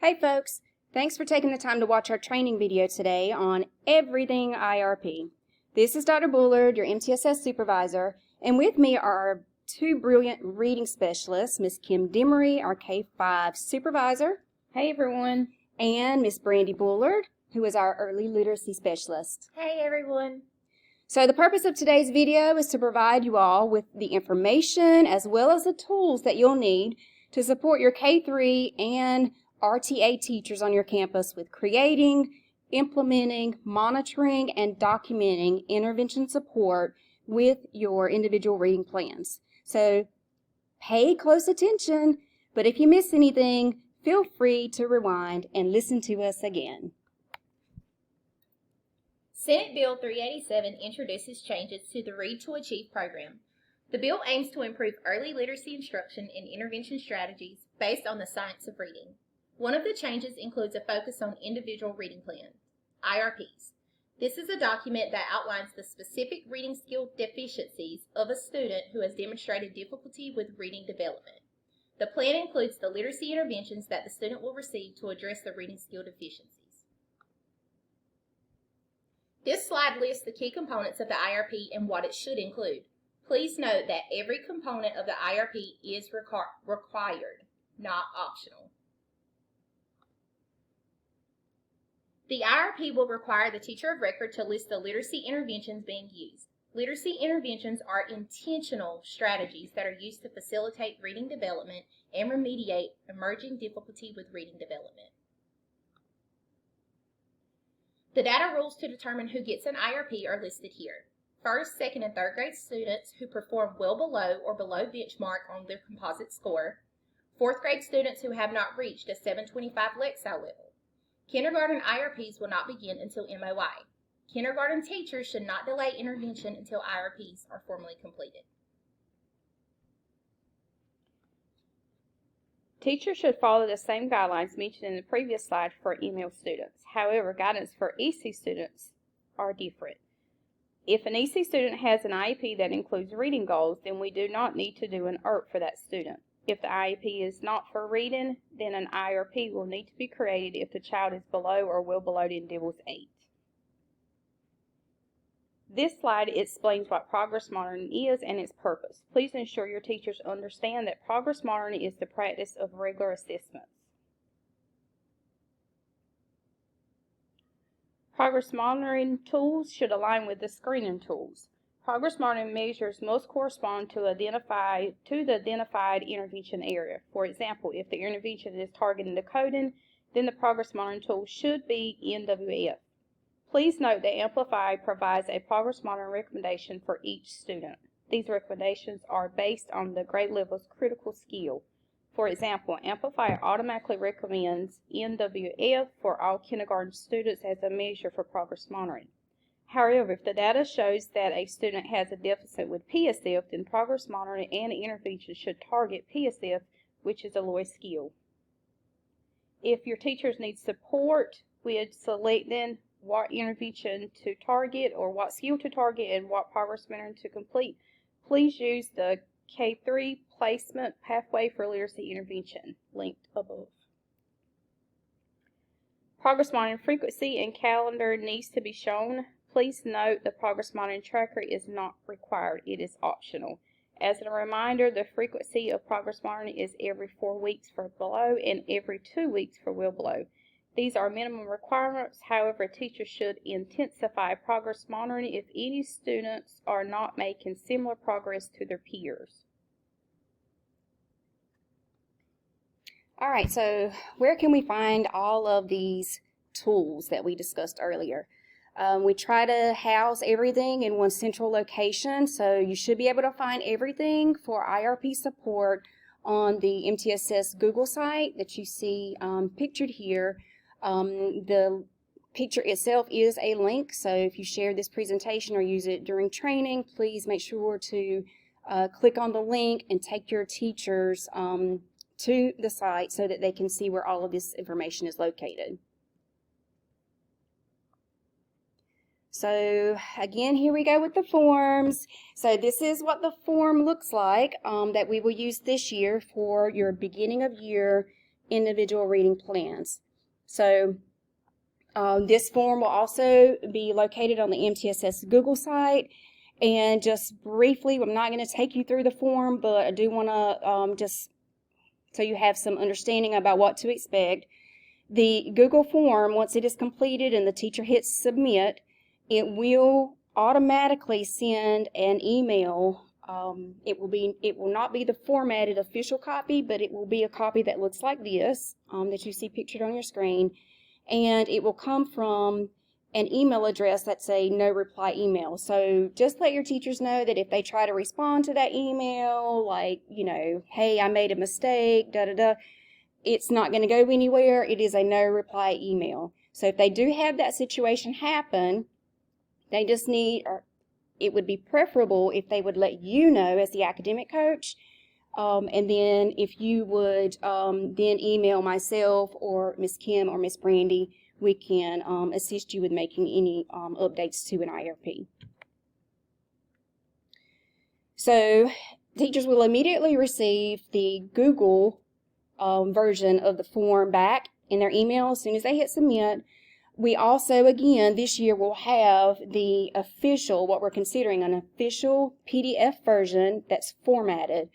Hey folks, thanks for taking the time to watch our training video today on everything IRP. This is Dr. Bullard, your MTSS supervisor, and with me are our two brilliant reading specialists, Miss Kim Demery, our K-5 supervisor. Hey everyone. And Miss Brandy Bullard, who is our early literacy specialist. Hey everyone. So the purpose of today's video is to provide you all with the information as well as the tools that you'll need to support your K-3 and RTA teachers on your campus with creating, implementing, monitoring, and documenting intervention support with your individual reading plans. So pay close attention, but if you miss anything, feel free to rewind and listen to us again. Senate Bill 387 introduces changes to the Read to Achieve program. The bill aims to improve early literacy instruction and intervention strategies based on the science of reading. One of the changes includes a focus on individual reading plans, IRPs. This is a document that outlines the specific reading skill deficiencies of a student who has demonstrated difficulty with reading development. The plan includes the literacy interventions that the student will receive to address the reading skill deficiencies. This slide lists the key components of the IRP and what it should include. Please note that every component of the IRP is required, not optional. The IRP will require the teacher of record to list the literacy interventions being used. Literacy interventions are intentional strategies that are used to facilitate reading development and remediate emerging difficulty with reading development. The data rules to determine who gets an IRP are listed here. First, second, and third grade students who perform well below or below benchmark on their composite score. Fourth grade students who have not reached a 725 Lexile level. Kindergarten IRPs will not begin until MOI. Kindergarten teachers should not delay intervention until IRPs are formally completed. Teachers should follow the same guidelines mentioned in the previous slide for EML students. However, guidance for EC students are different. If an EC student has an IEP that includes reading goals, then we do not need to do an IRP for that student. If the IEP is not for reading, then an IRP will need to be created if the child is below or well below the Indibbles 8. This slide explains what progress monitoring is and its purpose. Please ensure your teachers understand that progress monitoring is the practice of regular assessments. Progress monitoring tools should align with the screening tools. Progress monitoring measures must correspond to the identified intervention area. For example, if the intervention is targeting decoding, then the progress monitoring tool should be NWF. Please note that Amplify provides a progress monitoring recommendation for each student. These recommendations are based on the grade level's critical skill. For example, Amplify automatically recommends NWF for all kindergarten students as a measure for progress monitoring. However, if the data shows that a student has a deficit with PSF, then progress monitoring and intervention should target PSF, which is a low skill. If your teachers need support with selecting what intervention to target or what skill to target and what progress monitoring to complete, please use the K3 Placement Pathway for Literacy Intervention, linked above. Progress monitoring frequency and calendar needs to be shown. Please note the progress monitoring tracker is not required, it is optional. As a reminder, the frequency of progress monitoring is every 4 weeks for below and every 2 weeks for well below. These are minimum requirements. However, teachers should intensify progress monitoring if any students are not making similar progress to their peers. All right, so where can we find all of these tools that we discussed earlier? We try to house everything in one central location, so you should be able to find everything for IRP support on the MTSS Google site that you see pictured here. The picture itself is a link, so if you share this presentation or use it during training, please make sure to click on the link and take your teachers to the site so that they can see where all of this information is located. So again, here we go with the forms. So this is what the form looks like that we will use this year for your beginning of year individual reading plans. So this form will also be located on the MTSS Google site. And just briefly, I'm not going to take you through the form, but I do want to just so you have some understanding about what to expect. The Google form, once it is completed and the teacher hits submit, it will automatically send an email. It will not be the formatted official copy, but it will be a copy that looks like this, that you see pictured on your screen, and it will come from an email address that's a no reply email. So just let your teachers know that if they try to respond to that email, like, hey, I made a mistake, it's not going to go anywhere. It is a no reply email. So if they do have that situation happen, they just it would be preferable if they would let you know as the academic coach, and then if you would then email myself or Miss Kim or Miss Brandy, we can assist you with making any updates to an IRP. So teachers will immediately receive the Google version of the form back in their email as soon as they hit submit. We also, again, this year will have the official, what we're considering an official PDF version that's formatted.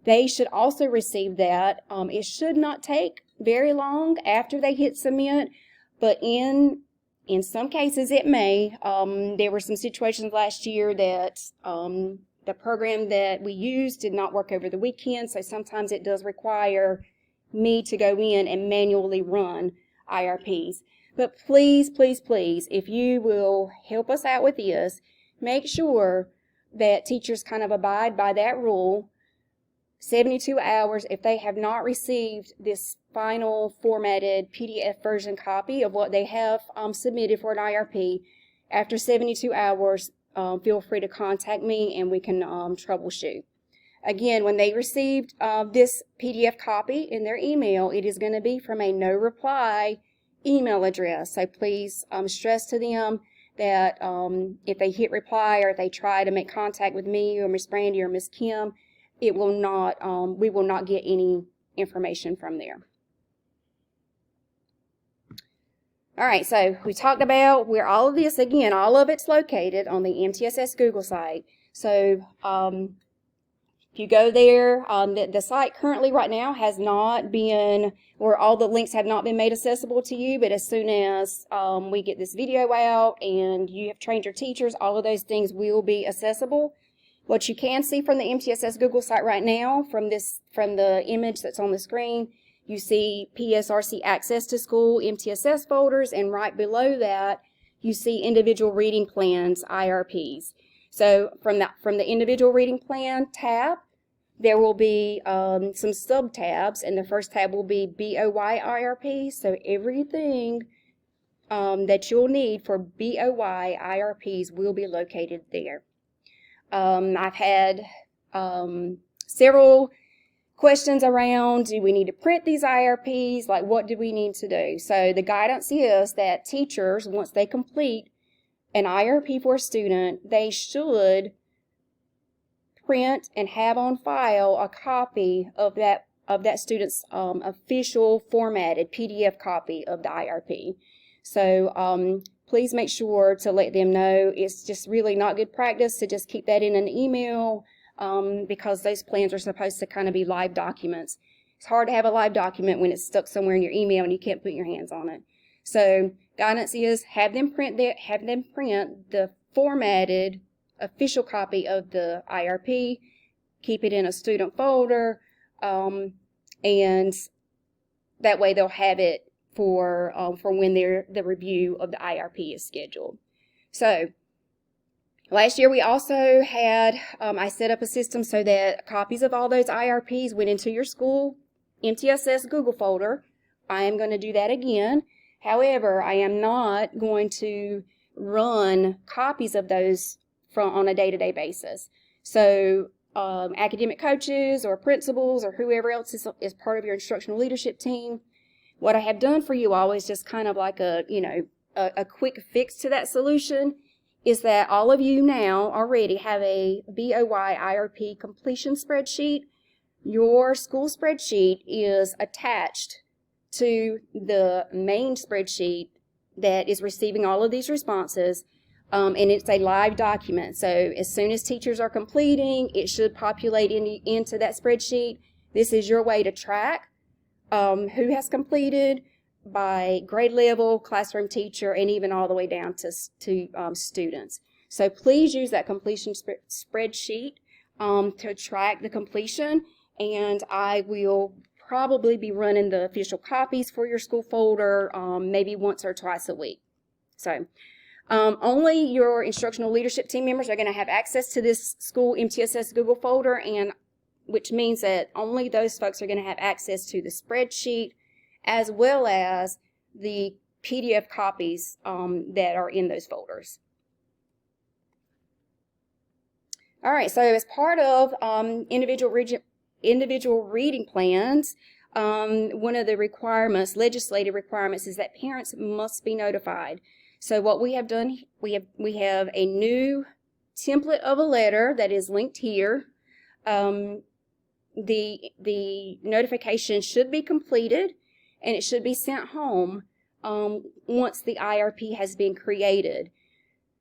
They should also receive that. It should not take very long after they hit submit, but in some cases it may. There were some situations last year that the program that we used did not work over the weekend, so sometimes it does require me to go in and manually run IRPs. But please, please, please, if you will help us out with this, make sure that teachers kind of abide by that rule. 72 hours, if they have not received this final formatted PDF version copy of what they have submitted for an IRP, after 72 hours, feel free to contact me and we can troubleshoot. Again, when they received this PDF copy in their email, it is going to be from a no reply email address. So please stress to them that if they hit reply or if they try to make contact with me or Miss Brandy or Miss Kim, it will not, we will not get any information from there. All right, so we talked about where all of this, again, all of it's located on the MTSS Google site. So if you go there, the site currently right now has not been, or all the links have not been made accessible to you, but as soon as we get this video out and you have trained your teachers, all of those things will be accessible. What you can see from the MTSS Google site right now, from the image that's on the screen, you see PSRC Access to School MTSS folders, and right below that, you see individual reading plans, IRPs. So from the individual reading plan tab, there will be some sub-tabs, and the first tab will be BOY IRP. So everything that you'll need for BOY IRPs will be located there. I've had several questions around, do we need to print these IRPs? Like, what do we need to do? So the guidance is that teachers, once they complete an IRP for a student, they should print and have on file a copy of that student's official formatted PDF copy of the IRP. So please make sure to let them know. It's just really not good practice to just keep that in an email because those plans are supposed to kind of be live documents. It's hard to have a live document when it's stuck somewhere in your email and you can't put your hands on it. So guidance is have them print the formatted official copy of the IRP, keep it in a student folder, and that way they'll have it for when the review of the IRP is scheduled. So last year we also had, I set up a system so that copies of all those IRPs went into your school MTSS Google folder. I am going to do that again. However, I am not going to run copies of those on a day-to-day basis. So academic coaches or principals or whoever else is part of your instructional leadership team, what I have done for you all is just kind of like a quick fix to that solution, is that all of you now already have a BOY IRP completion spreadsheet. Your school spreadsheet is attached to the main spreadsheet that is receiving all of these responses, and it's a live document. So as soon as teachers are completing, it should populate into that spreadsheet. This is your way to track who has completed by grade level, classroom teacher, and even all the way down to students. So please use that completion spreadsheet to track the completion, and I will probably be running the official copies for your school folder maybe once or twice a week. So only your instructional leadership team members are going to have access to this school MTSS Google folder, and which means that only those folks are going to have access to the spreadsheet as well as the PDF copies that are in those folders. All right, so as part of individual reading plans, one of the requirements, legislative requirements, is that parents must be notified. So what we have done, we have a new template of a letter that is linked here. The notification should be completed, and it should be sent home once the IRP has been created.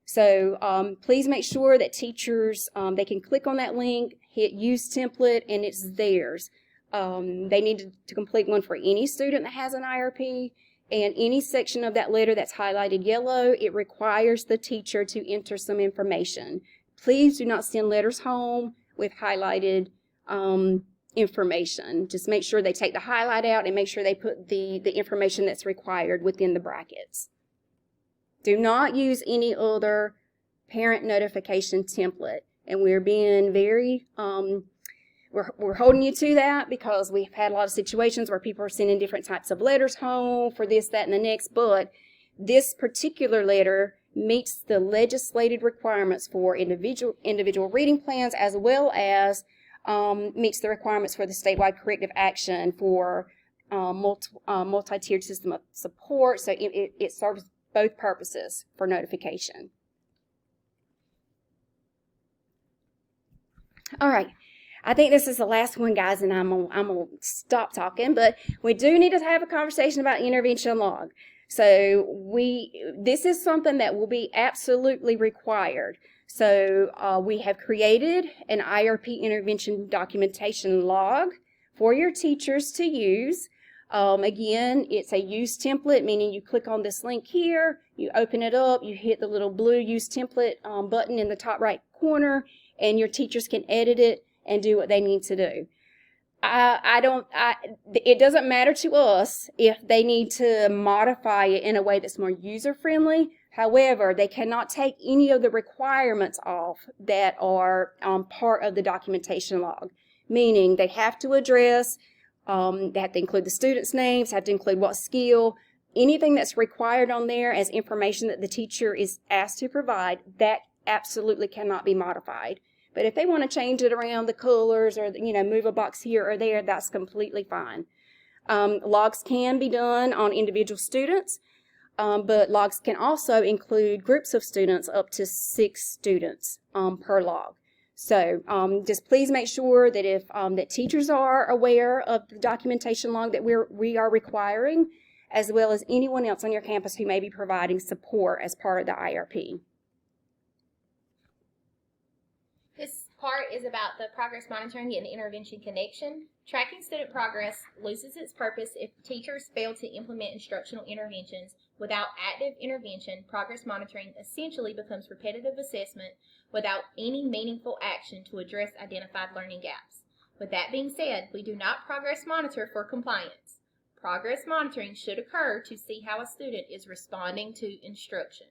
So please make sure that teachers, they can click on that link, hit Use Template, and it's theirs. They need to complete one for any student that has an IRP, and any section of that letter that's highlighted yellow, it requires the teacher to enter some information. Please do not send letters home with highlighted information. Just make sure they take the highlight out and make sure they put the information that's required within the brackets. Do not use any other parent notification template. And we're being very, we're holding you to that because we've had a lot of situations where people are sending different types of letters home for this, that, and the next. But this particular letter meets the legislated requirements for individual reading plans, as well as meets the requirements for the statewide corrective action for multi-tiered system of support. So it serves both purposes for notification. All right, I think this is the last one, guys, and I'm gonna stop talking, but we do need to have a conversation about intervention log. So this is something that will be absolutely required. So we have created an IRP intervention documentation log for your teachers to use. Again, it's a use template, meaning you click on this link here, you open it up, you hit the little blue use template button in the top right corner, and your teachers can edit it and do what they need to do. It doesn't matter to us if they need to modify it in a way that's more user-friendly. However, they cannot take any of the requirements off that are part of the documentation log, meaning they have to address, they have to include the students' names, have to include what skill, anything that's required on there as information that the teacher is asked to provide, that absolutely cannot be modified. But if they want to change it around the colors or, move a box here or there, that's completely fine. Logs can be done on individual students, but logs can also include groups of students up to 6 students per log. So just please make sure that if that teachers are aware of the documentation log that we are requiring, as well as anyone else on your campus who may be providing support as part of the IRP. This part is about the progress monitoring and intervention connection. Tracking student progress loses its purpose if teachers fail to implement instructional interventions. Without active intervention, progress monitoring essentially becomes repetitive assessment without any meaningful action to address identified learning gaps. With that being said, we do not progress monitor for compliance. Progress monitoring should occur to see how a student is responding to instruction.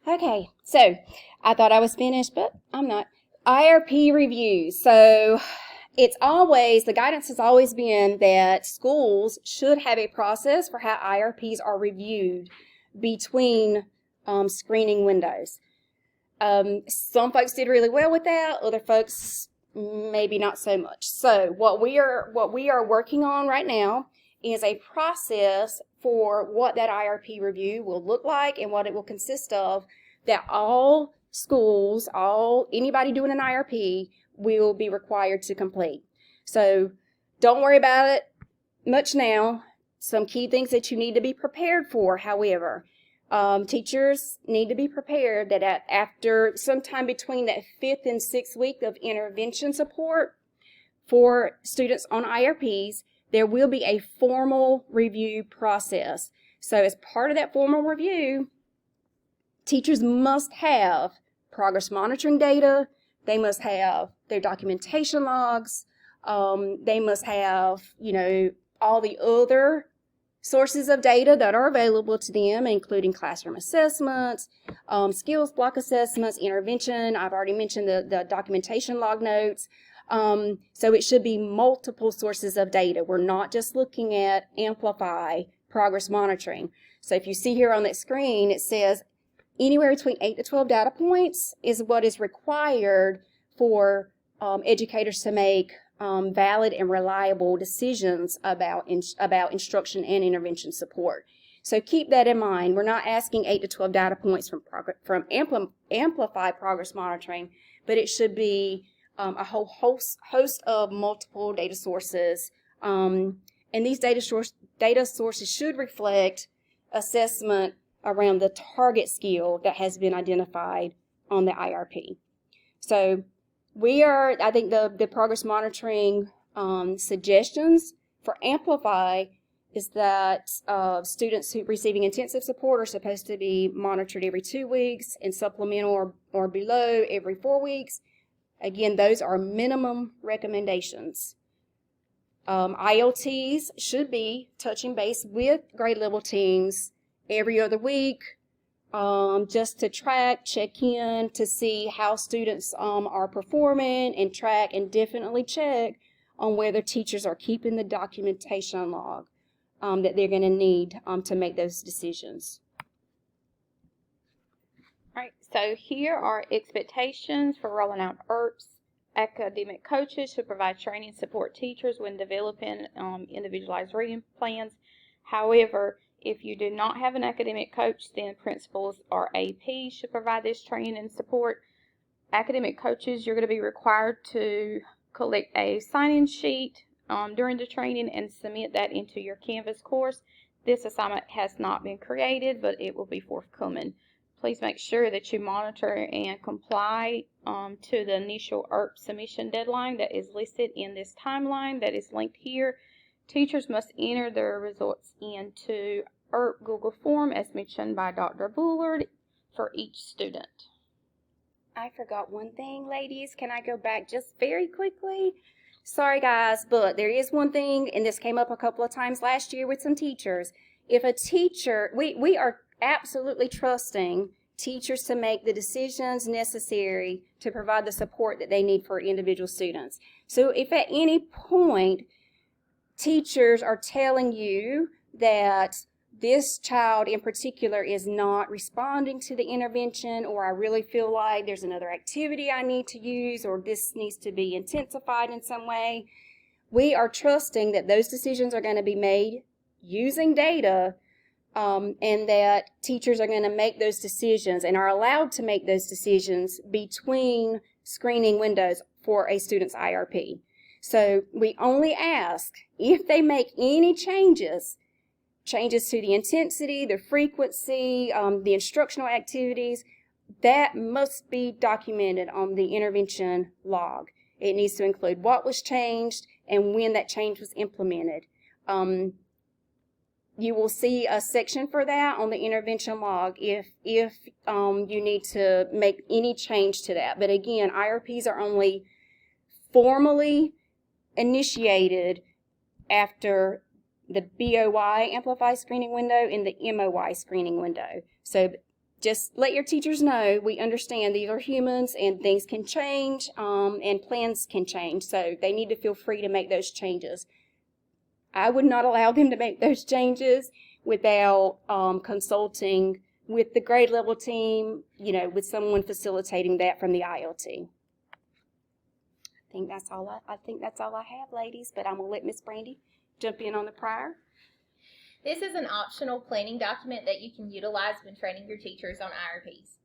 Okay, so I thought I was finished, but I'm not. IRP reviews. So the guidance has always been that schools should have a process for how IRPs are reviewed between screening windows. Some folks did really well with that, other folks maybe not so much. So what we are working on right now is a process for what that IRP review will look like and what it will consist of, that all schools, anybody doing an IRP will be required to complete. So don't worry about it much now. Some key things that you need to be prepared for, however, teachers need to be prepared that after sometime between that 5th and 6th week of intervention support for students on IRPs, there will be a formal review process. So as part of that formal review, teachers must have progress monitoring data, they must have their documentation logs, they must have, all the other sources of data that are available to them, including classroom assessments, skills block assessments, intervention. I've already mentioned the documentation log notes. So it should be multiple sources of data. We're not just looking at Amplify progress monitoring. So if you see here on that screen, it says anywhere between 8 to 12 data points is what is required for educators to make valid and reliable decisions about instruction and intervention support. So keep that in mind. We're not asking 8 to 12 data points from Amplify progress monitoring, but it should be a whole host of multiple data sources. And these data sources should reflect assessment around the target skill that has been identified on the IRP. So I think the progress monitoring suggestions for Amplify is that students who receiving intensive support are supposed to be monitored every 2 weeks and supplemental or below every 4 weeks. Again, those are minimum recommendations. ILTs should be touching base with grade level teams every other week, just to check in to see how students are performing, and track and definitely check on whether teachers are keeping the documentation log that they're going to need to make those decisions. All right, so here are expectations for rolling out IRPs. Academic coaches should provide training and support teachers when developing individualized reading plans. However, if you do not have an academic coach, then principals or AP should provide this training and support. Academic coaches, you're going to be required to collect a sign-in sheet during the training and submit that into your Canvas course. This assignment has not been created, but it will be forthcoming. Please make sure that you monitor and comply to the initial IRP submission deadline that is listed in this timeline that is linked here. Teachers must enter their results into IRP Google form as mentioned by Dr. Bullard for each student. I forgot one thing, ladies. Can I go back just very quickly? Sorry, guys, but there is one thing, and this came up a couple of times last year with some teachers. If a teacher, we are absolutely trusting teachers to make the decisions necessary to provide the support that they need for individual students. So if at any point teachers are telling you that this child in particular is not responding to the intervention, or I really feel like there's another activity I need to use, or this needs to be intensified in some way, we are trusting that those decisions are going to be made using data, and that teachers are going to make those decisions and are allowed to make those decisions between screening windows for a student's IRP. So we only ask if they make any changes to the intensity, the frequency, the instructional activities, that must be documented on the intervention log. It needs to include what was changed and when that change was implemented. You will see a section for that on the intervention log if you need to make any change to that. But again, IRPs are only formally initiated after the BOY Amplify screening window and the MOY screening window. So just let your teachers know we understand these are humans and things can change and plans can change. So they need to feel free to make those changes. I would not allow them to make those changes without consulting with the grade level team, with someone facilitating that from the ILT. I think that's all I have, ladies, but I'm going to let Miss Brandy jump in on the prior. This is an optional planning document that you can utilize when training your teachers on IRPs.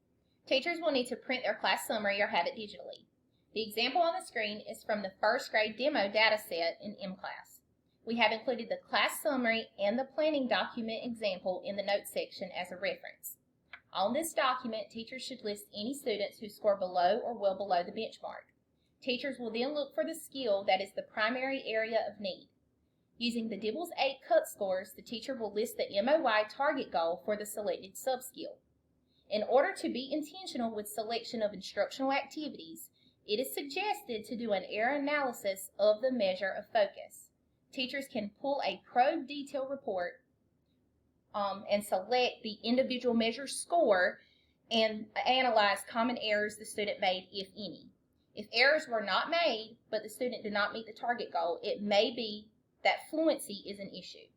Teachers will need to print their class summary or have it digitally. The example on the screen is from the first grade demo data set in M-Class. We have included the class summary and the planning document example in the notes section as a reference. On this document, teachers should list any students who score below or well below the benchmark. Teachers will then look for the skill that is the primary area of need. Using the Dibbles 8 cut scores, the teacher will list the MOY target goal for the selected subskill. In order to be intentional with selection of instructional activities, it is suggested to do an error analysis of the measure of focus. Teachers can pull a probe detail report and select the individual measure score and analyze common errors the student made, if any. If errors were not made, but the student did not meet the target goal, it may be that fluency is an issue.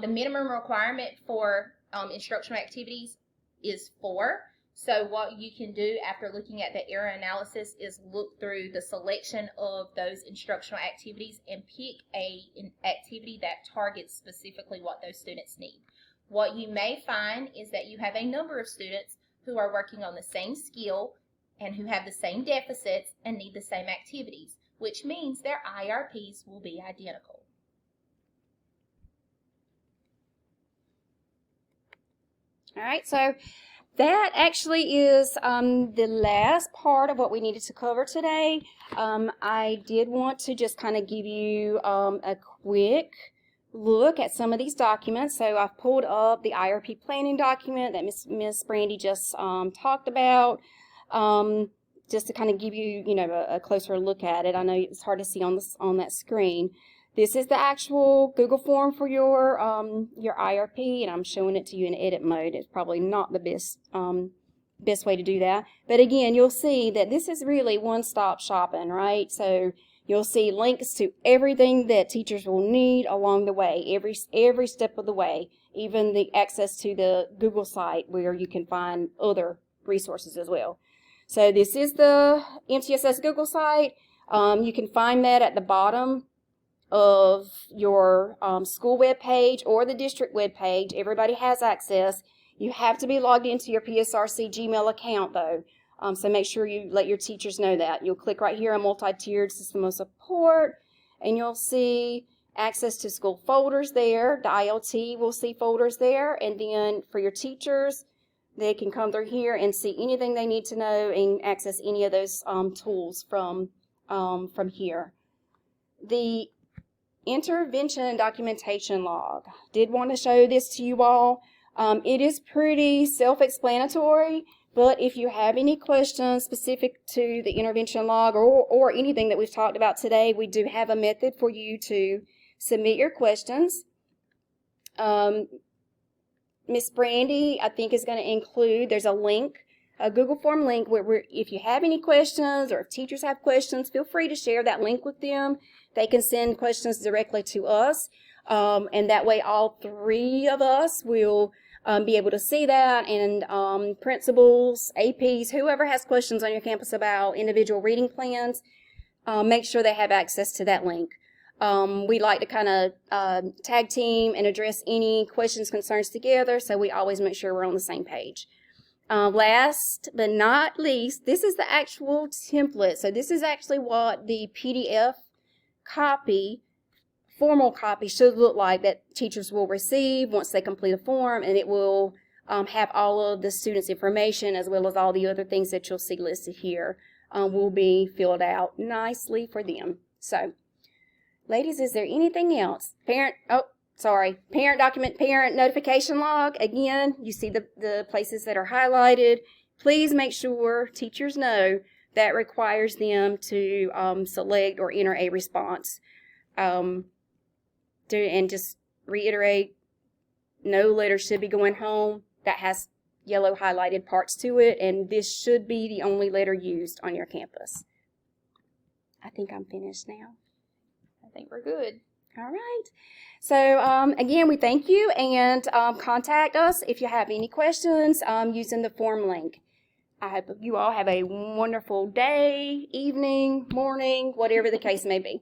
The minimum requirement for instructional activities is 4. So what you can do after looking at the error analysis is look through the selection of those instructional activities and pick an activity that targets specifically what those students need. What you may find is that you have a number of students who are working on the same skill and who have the same deficits and need the same activities, which means their IRPs will be identical. All right, so that actually is the last part of what we needed to cover today. I did want to just kind of give you a quick look at some of these documents. So I've pulled up the IRP planning document that Miss Brandy just talked about, just to kind of give you, a closer look at it. I know it's hard to see on that screen. This is the actual Google form for your IRP, and I'm showing it to you in edit mode. It's probably not the best way to do that. But again, you'll see that this is really one-stop shopping, right? So you'll see links to everything that teachers will need along the way, every step of the way, even the access to the Google site where you can find other resources as well. So this is the MTSS Google site. You can find that at the bottom of your school web page or the district web page. Everybody has access. You have to be logged into your PSRC Gmail account though, so make sure you let your teachers know that. You'll click right here on multi-tiered system of support and you'll see access to school folders there. The ILT will see folders there, and then for your teachers, they can come through here and see anything they need to know and access any of those tools from here. The intervention documentation log. Did want to show this to you all. It is pretty self-explanatory, but if you have any questions specific to the intervention log or anything that we've talked about today, we do have a method for you to submit your questions. Miss Brandy, I think, is going to include, there's a link, a Google form link where if you have any questions or if teachers have questions, feel free to share that link with them. They can send questions directly to us, and that way all 3 of us will be able to see that, and principals, APs, whoever has questions on your campus about individual reading plans, make sure they have access to that link. We like to kind of tag team and address any questions, concerns together, so we always make sure we're on the same page. Last but not least, this is the actual template. So this is actually what the PDF copy, formal copy, should look like that teachers will receive once they complete a form, and it will have all of the students' information as well as all the other things that you'll see listed here will be filled out nicely for them. So, ladies, is there anything else? Parent document, parent notification log. Again, you see the places that are highlighted. Please make sure teachers know that requires them to select or enter a response. And just reiterate, no letter should be going home. That has yellow highlighted parts to it, and this should be the only letter used on your campus. I think I'm finished now. I think we're good. All right. So, again, we thank you, and contact us if you have any questions using the form link. I hope you all have a wonderful day, evening, morning, whatever the case may be.